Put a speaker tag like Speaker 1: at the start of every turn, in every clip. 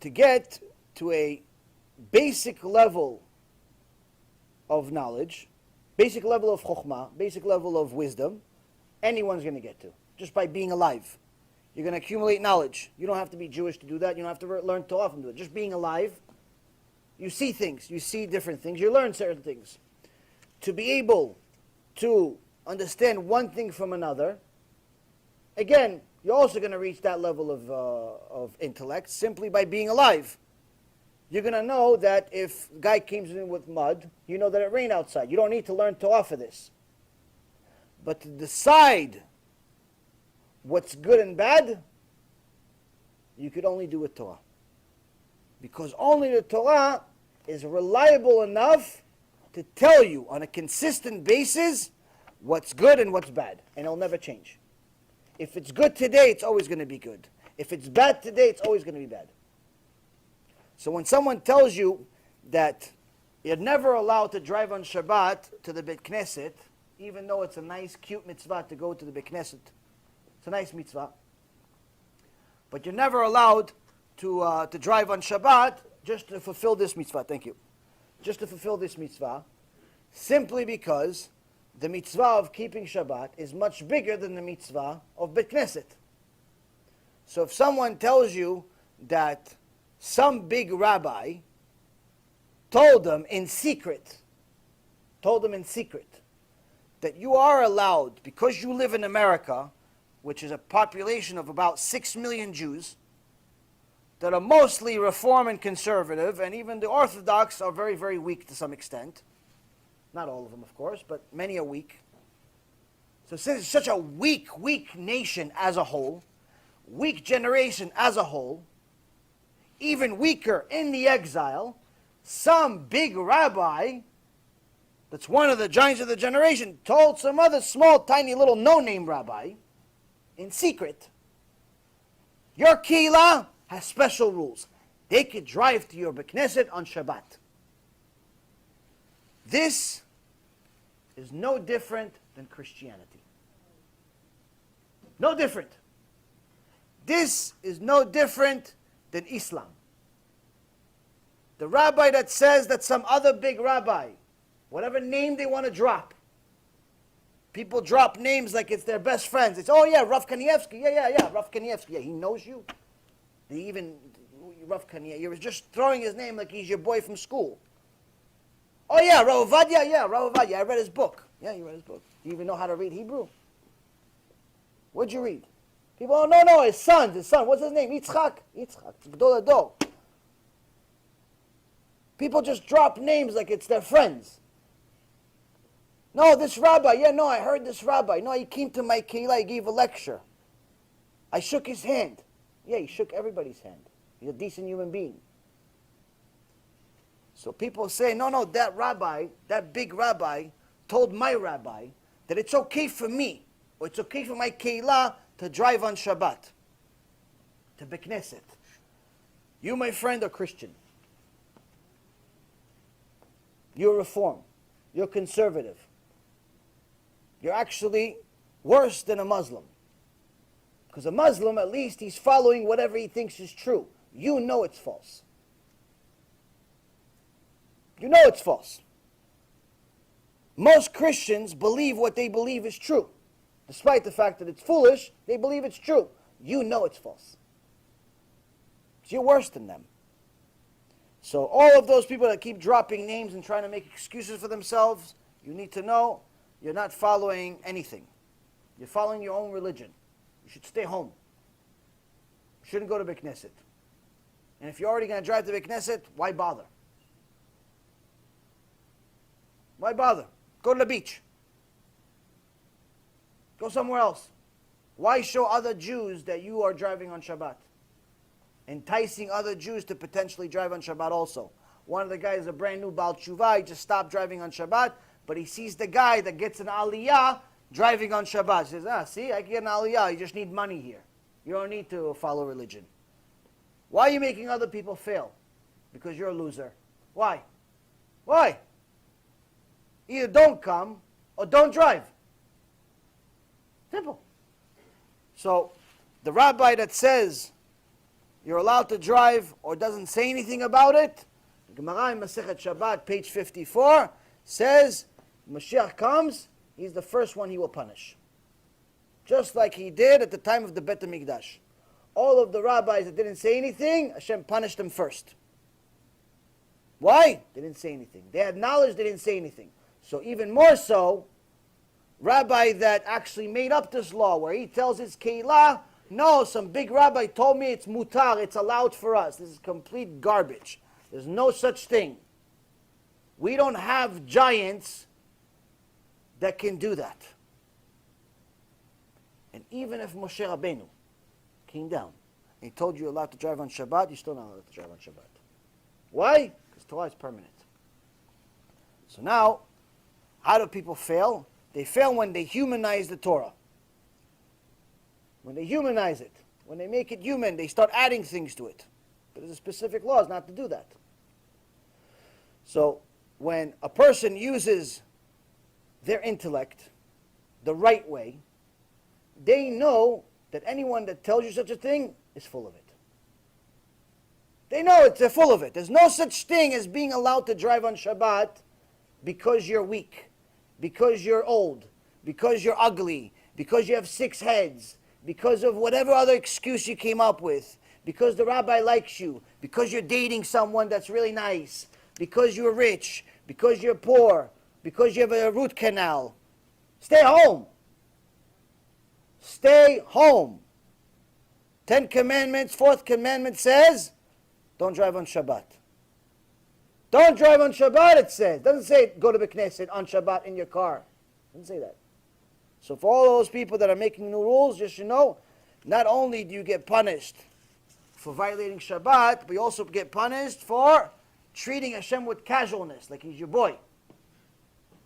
Speaker 1: to get to a basic level of knowledge, basic level of chokhmah, basic level of wisdom, anyone's going to get to, just by being alive. You're going to accumulate knowledge. You don't have to be Jewish to do that. You don't have to learn Torah to do it. Just being alive, you see things. You see different things. You learn certain things. To be able to understand one thing from another, again, you're also going to reach that level of intellect simply by being alive. You're going to know that if a guy comes in with mud, you know that it rained outside. You don't need to learn Torah for this. But to decide what's good and bad, you could only do with Torah. Because only the Torah is reliable enough to tell you on a consistent basis what's good and what's bad. And it'll never change. If it's good today, it's always going to be good. If it's bad today, it's always going to be bad. So when someone tells you that you're never allowed to drive on Shabbat to the Beit Knesset, even though it's a nice, cute mitzvah to go to the Beit Knesset, it's a nice mitzvah, but you're never allowed to drive on Shabbat just to fulfill this mitzvah. Thank you. Just to fulfill this mitzvah, simply because the mitzvah of keeping Shabbat is much bigger than the mitzvah of Beit Knesset. So if someone tells you that some big rabbi told them in secret, that you are allowed, because you live in America, which is a population of about 6 million Jews, that are mostly Reform and conservative, and even the Orthodox are very, very weak to some extent. Not all of them, of course, but many are weak. So since it's such a weak nation as a whole, weak generation as a whole, even weaker in the exile, some big rabbi, that's one of the giants of the generation, told some other small, tiny, little no-name rabbi, in secret, your kehillah has special rules. They could drive to your Beit Knesset on Shabbat. This is no different than Christianity. No different. This is no different than Islam. The rabbi that says that some other big rabbi, whatever name they want to drop, people drop names like it's their best friends. It's, oh yeah, Rav Kanievsky. Yeah, Rav Kanievsky. Yeah, he knows you. Rav Kanievsky, you're just throwing his name like he's your boy from school. Oh yeah, Rav Ovadia. Yeah, Rav Ovadia. I read his book. Yeah, you read his book. Do you even know how to read Hebrew? What'd you read? People, oh no, his son. What's his name? Yitzchak. Gdol Hador. People just drop names like it's their friends. No, this rabbi. Yeah, no, I heard this rabbi. No, he came to my kehillah. He gave a lecture. I shook his hand. Yeah, he shook everybody's hand. He's a decent human being. So people say, no, that rabbi, that big rabbi, told my rabbi that it's okay for me, or it's okay for my kehillah to drive on Shabbat to Beit Knesset. You, my friend, are Christian. You're Reform. You're conservative. You're actually worse than a Muslim. Because a Muslim, at least, he's following whatever he thinks is true. You know it's false. You know it's false. Most Christians believe what they believe is true. Despite the fact that it's foolish, they believe it's true. You know it's false. So you're worse than them. So all of those people that keep dropping names and trying to make excuses for themselves, you need to know you're not following anything. You're following your own religion. You should stay home. You shouldn't go to Beit Knesset. And if you're already going to drive to Beit Knesset, why bother? Why bother? Go to the beach. Go somewhere else. Why show other Jews that you are driving on Shabbat? Enticing other Jews to potentially drive on Shabbat also. One of the guys is a brand new Baal Tshuva. He just stopped driving on Shabbat, but he sees the guy that gets an aliyah driving on Shabbat. He says, see, I can get an aliyah. You just need money here. You don't need to follow religion. Why are you making other people fail? Because you're a loser. Why? Why? Either don't come or don't drive. Simple. So, the rabbi that says you're allowed to drive or doesn't say anything about it, Gemara in Masechet Shabbat, page 54, says, Mashiach comes, he's the first one he will punish. Just like he did at the time of the Bet HaMikdash. All of the rabbis that didn't say anything, Hashem punished them first. Why? They didn't say anything. They had knowledge, they didn't say anything. So even more so, rabbi that actually made up this law, where he tells his keilah, no, some big rabbi told me it's mutar, it's allowed for us. This is complete garbage. There's no such thing. We don't have giants that can do that. And even if Moshe Rabbeinu came down and he told you you're allowed to drive on Shabbat, you're still not allowed to drive on Shabbat. Why? Because Torah is permanent. So now, how do people fail? They fail when they humanize the Torah. When they humanize it, when they make it human, they start adding things to it. But there's a specific laws not to do that. So when a person uses their intellect the right way, they know that anyone that tells you such a thing is full of it. They know it, they're full of it. There's no such thing as being allowed to drive on Shabbat because you're weak, because you're old, because you're ugly, because you have 6 heads, because of whatever other excuse you came up with, because the rabbi likes you, because you're dating someone that's really nice, because you're rich, because you're poor, because you have a root canal. Stay home. Stay home. 10 commandments, 4th commandment says, don't drive on Shabbat. Don't drive on Shabbat, it says. It doesn't say go to the Knesset on Shabbat in your car. It doesn't say that. So for all those people that are making new rules, just you know, not only do you get punished for violating Shabbat, but you also get punished for treating Hashem with casualness, like he's your boy.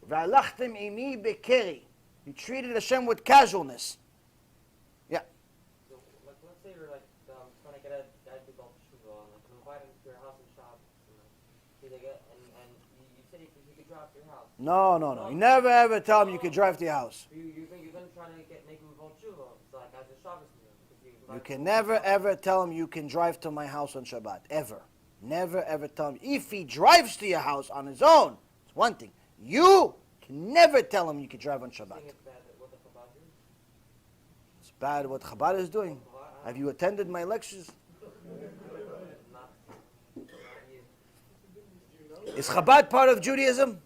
Speaker 1: V'alachtem imi bekeri. You treated Hashem with casualness. Yeah.
Speaker 2: So, let's say you're trying to get a guy to go to Shuvah, and invite him to your house in Shabat, and you say you could drive to your house.
Speaker 1: No. You never ever tell him you could drive to your house.
Speaker 2: You think you're going to try to make him go to Shuvah, it's like as a Shabbos meal.
Speaker 1: You can never ever tell him you can drive to my house on Shabbat. Ever. Never ever tell him. If he drives to your house on his own, it's one thing. You can never tell him you can drive on Shabbat. It's bad what Chabad is doing. Have you attended my lectures? Is Chabad part of Judaism?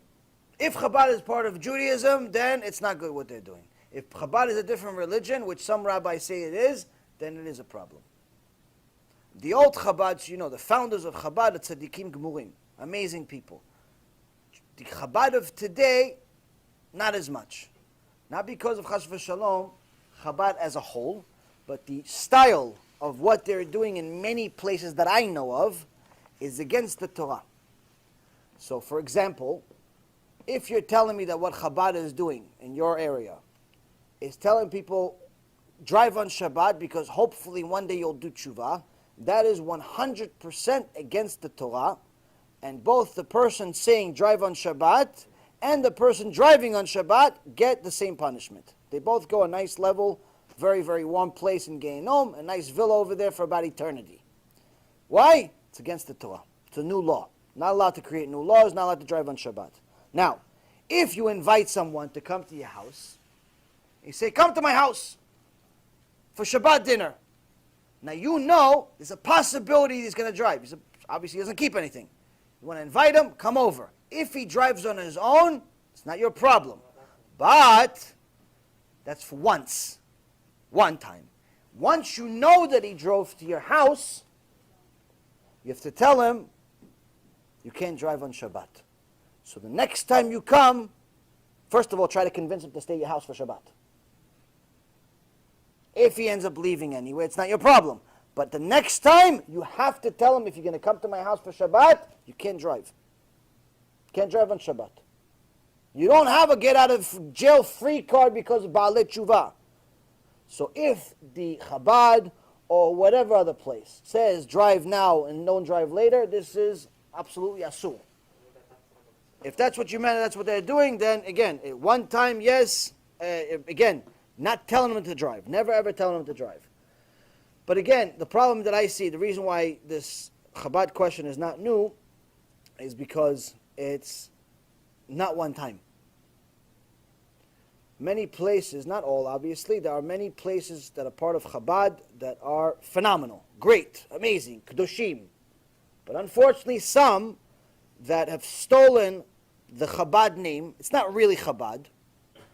Speaker 1: If Chabad is part of Judaism, then it's not good what they're doing. If Chabad is a different religion, which some rabbis say it is, then it is a problem. The old Chabads, you know, the founders of Chabad, the tzadikim gemurim, amazing people. The Chabad of today, not as much. Not because of Chas v'Shalom, Chabad as a whole, but the style of what they're doing in many places that I know of is against the Torah. So, for example, if you're telling me that what Chabad is doing in your area is telling people, drive on Shabbat because hopefully one day you'll do tshuva, that is 100% against the Torah, and both the person saying drive on Shabbat and the person driving on Shabbat get the same punishment. They both go a nice level, very, very warm place in Gehinom, a nice villa over there for about eternity. Why? It's against the Torah. It's a new law. Not allowed to create new laws, not allowed to drive on Shabbat. Now, if you invite someone to come to your house, you say, come to my house for Shabbat dinner. Now you know there's a possibility he's going to drive. Obviously he doesn't keep anything. You want to invite him, come over. If he drives on his own, it's not your problem. But that's for once. One time. Once you know that he drove to your house, you have to tell him you can't drive on Shabbat. So the next time you come, first of all, try to convince him to stay at your house for Shabbat. If he ends up leaving anyway, it's not your problem. But the next time, you have to tell him, if you're going to come to my house for Shabbat, you can't drive. You can't drive on Shabbat. You don't have a get out of jail free card because of Baalei Tshuva. So if the Chabad or whatever other place says drive now and don't drive later, this is absolutely asur. If that's what you meant, that's what they're doing, then again, one time, yes, again, not telling them to drive. Never ever telling them to drive. But again, the problem that I see, the reason why this Chabad question is not new, is because it's not one time. Many places, not all obviously, there are many places that are part of Chabad that are phenomenal, great, amazing, Kedoshim. But unfortunately some that have stolen the Chabad name, it's not really Chabad,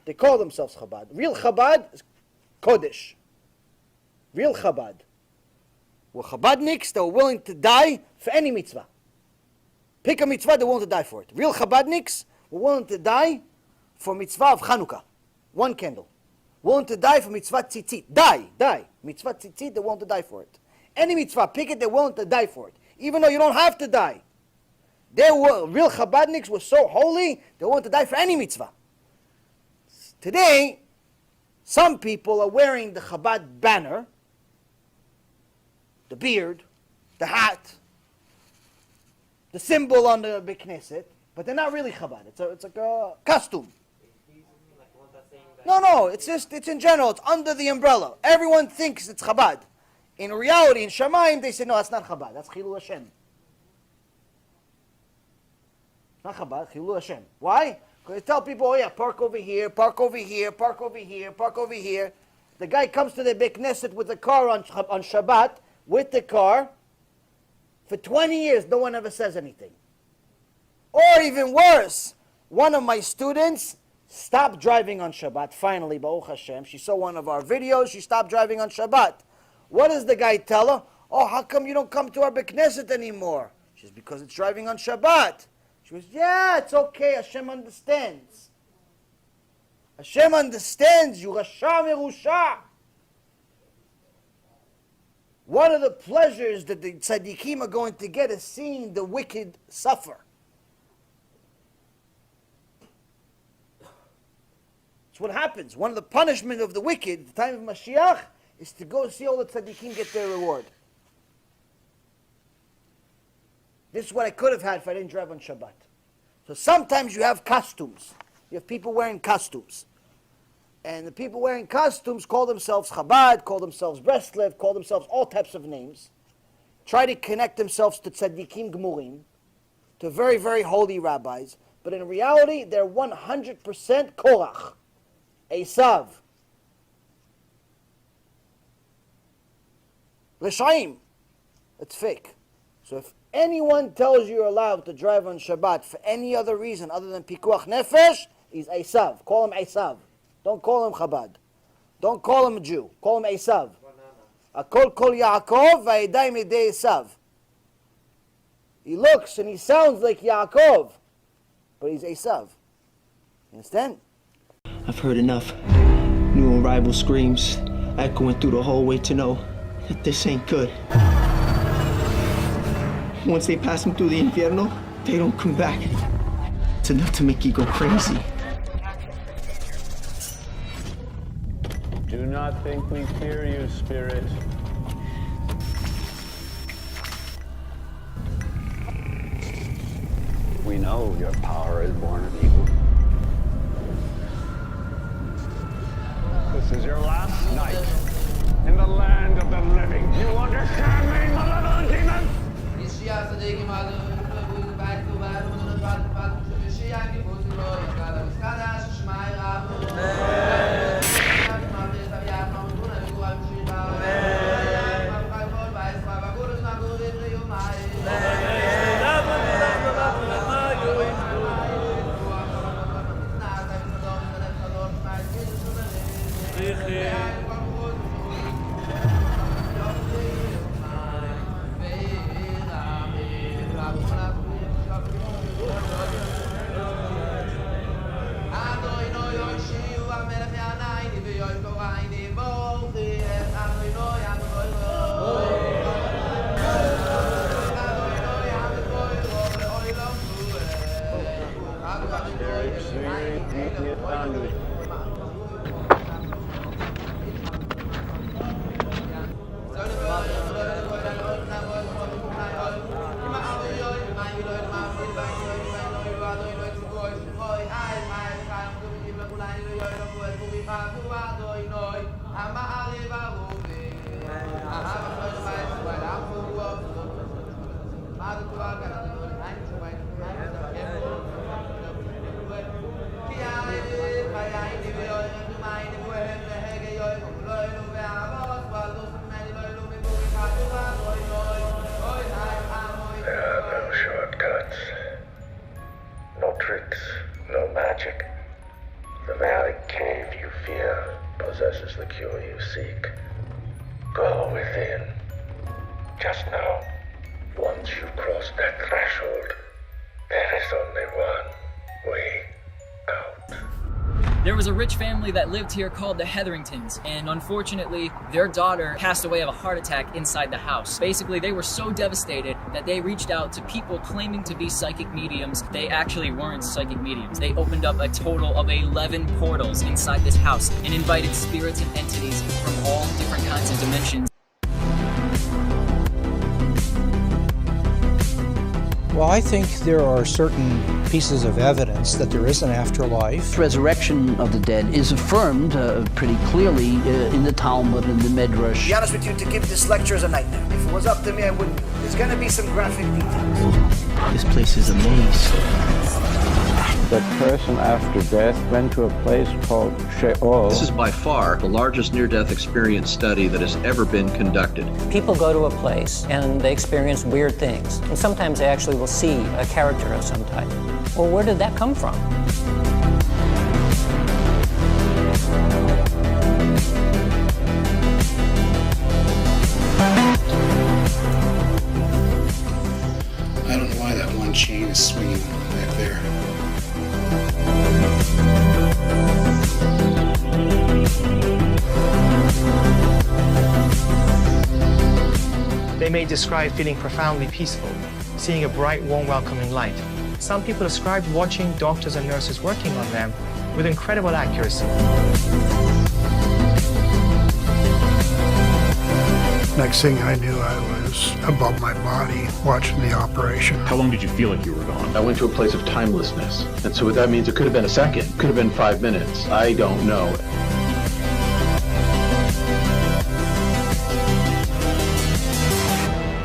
Speaker 1: they call themselves Chabad. Real Chabad is Kodesh. Real Chabad. Were Chabadniks that were willing to die for any mitzvah. Pick a mitzvah, they're willing to die for it. Real Chabadniks were willing to die for mitzvah of Chanukah. One candle. Willing to die for mitzvah tzitzit. Die. Mitzvah tzitzit, they're willing to die for it. Any mitzvah, pick it, they're willing to die for it. Even though you don't have to die. Real Chabadniks were so holy, they're willing to die for any mitzvah. Today, some people are wearing the Chabad banner, the beard, the hat, the symbol on the Beit Knesset, but they're not really Chabad. It's like a costume. No, it's in general. It's under the umbrella. Everyone thinks it's Chabad. In reality, in Shamayim, they say, no, that's not Chabad. That's Chilul Hashem. Not Chabad, Chilul Hashem. Why? Because they tell people, oh yeah, park over here, park over here, park over here, park over here. The guy comes to the Beit Knesset with the car on Shabbat, with the car. For 20 years, no one ever says anything. Or even worse, one of my students stopped driving on Shabbat. Finally, Baruch Hashem, she saw one of our videos, she stopped driving on Shabbat. What does the guy tell her? Oh, how come you don't come to our Beit Knesset anymore? She says, because it's driving on Shabbat. She goes, yeah, it's okay, Hashem understands. Hashem understands you, Rasha Merusha. One of the pleasures that the tzadikim are going to get is seeing the wicked suffer. It's what happens. One of the punishment of the wicked at the time of Mashiach is to go see all the tzadikim get their reward. This is what I could have had if I didn't drive on Shabbat. So sometimes you have costumes. You have people wearing costumes. And the people wearing costumes call themselves Chabad, call themselves Breslev, call themselves all types of names. Try to connect themselves to tzadikim gmurim, to very, very holy rabbis. But in reality, they're 100% Korach, Esav. Reshaim. It's fake. So if anyone tells you you're allowed to drive on Shabbat for any other reason other than Pikuach Nefesh, he's Esav. Call him Esav. Don't call him Chabad. Don't call him a Jew. Call him Esav. Akol kol Yaakov va'edayim yedei Esav. He looks and he sounds like Yaakov, but he's Esav. You understand?
Speaker 3: I've heard enough. New arrival screams, echoing through the hallway to know that this ain't good. Once they pass them through the infierno, they don't come back. It's enough to make you go crazy.
Speaker 4: Do not think we fear you, Spirit. We know your power is born of evil. This is your last night in the land of the living. You understand me, malevolent demon?
Speaker 5: within. Just know, once you cross that threshold, there is only one way out.
Speaker 6: There was a rich family that lived here called the Hetheringtons, and unfortunately, their daughter passed away of a heart attack inside the house. Basically, they were so devastated that they reached out to people claiming to be psychic mediums. They actually weren't psychic mediums. They opened up a total of 11 portals inside this house and invited spirits and entities from all different kinds of dimensions.
Speaker 7: Well, I think there are certain pieces of evidence that there is an afterlife.
Speaker 8: Resurrection of the dead is affirmed pretty clearly in the Talmud and the Midrash.
Speaker 1: To be honest with you, to give this lecture is a nightmare. If it was up to me, I wouldn't do it. There's going to be some graphic details.
Speaker 3: This place is a maze.
Speaker 9: That person after death went to a place called Sheol.
Speaker 10: This is by far the largest near-death experience study that has ever been conducted.
Speaker 11: People go to a place and they experience weird things. And sometimes they actually will see a character of some type. Well, where did that come from?
Speaker 12: I don't know why that one chain is swinging back there.
Speaker 13: They may describe feeling profoundly peaceful, seeing a bright, warm, welcoming light. Some people describe watching doctors and nurses working on them with incredible accuracy.
Speaker 12: Next thing I knew, I was above my body watching the operation.
Speaker 14: How long did you feel like you were gone?
Speaker 10: I went to a place of timelessness. And so what that means, it could have been a second, could have been 5 minutes. I don't know.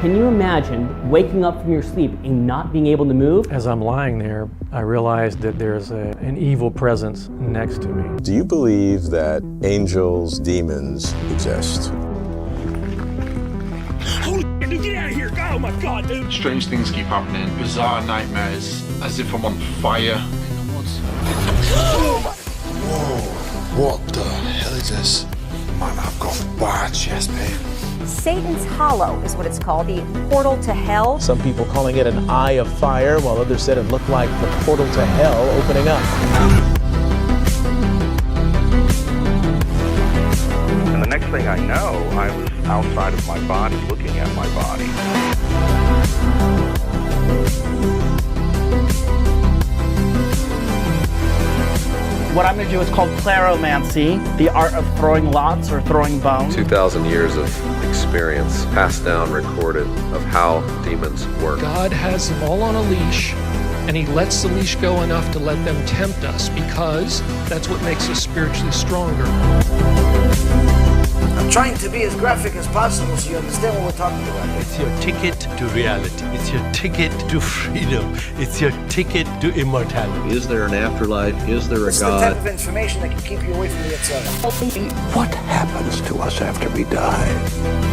Speaker 15: Can you imagine waking up from your sleep and not being able to move?
Speaker 16: As I'm lying there, I realized that there's an evil presence next to me.
Speaker 17: Do you believe that angels, demons exist?
Speaker 14: Holy dude, get out of here! Oh my god, dude!
Speaker 18: Strange things keep happening. Bizarre nightmares, as if I'm on fire.
Speaker 12: Whoa, what the hell is this? Man, I've got bad chest pain.
Speaker 19: Satan's Hollow is what it's called, the portal to hell.
Speaker 20: Some people calling it an eye of fire, while others said it looked like the portal to hell opening up.
Speaker 21: And the next thing I know, I was outside of my body, looking at my body.
Speaker 22: What I'm going to do is called claromancy, the art of throwing lots or throwing bones.
Speaker 17: 2,000 years of experience, passed down, recorded, of how demons work.
Speaker 23: God has them all on a leash, and he lets the leash go enough to let them tempt us, because that's what makes us spiritually stronger.
Speaker 1: I'm trying to be as graphic as possible so you understand what we're talking about.
Speaker 24: It's your ticket to reality. It's your ticket to freedom. It's your ticket to immortality.
Speaker 10: Is there an afterlife? Is there a God?
Speaker 1: This is the type of information that can keep you away from the Eran.
Speaker 12: What happens to us after we die?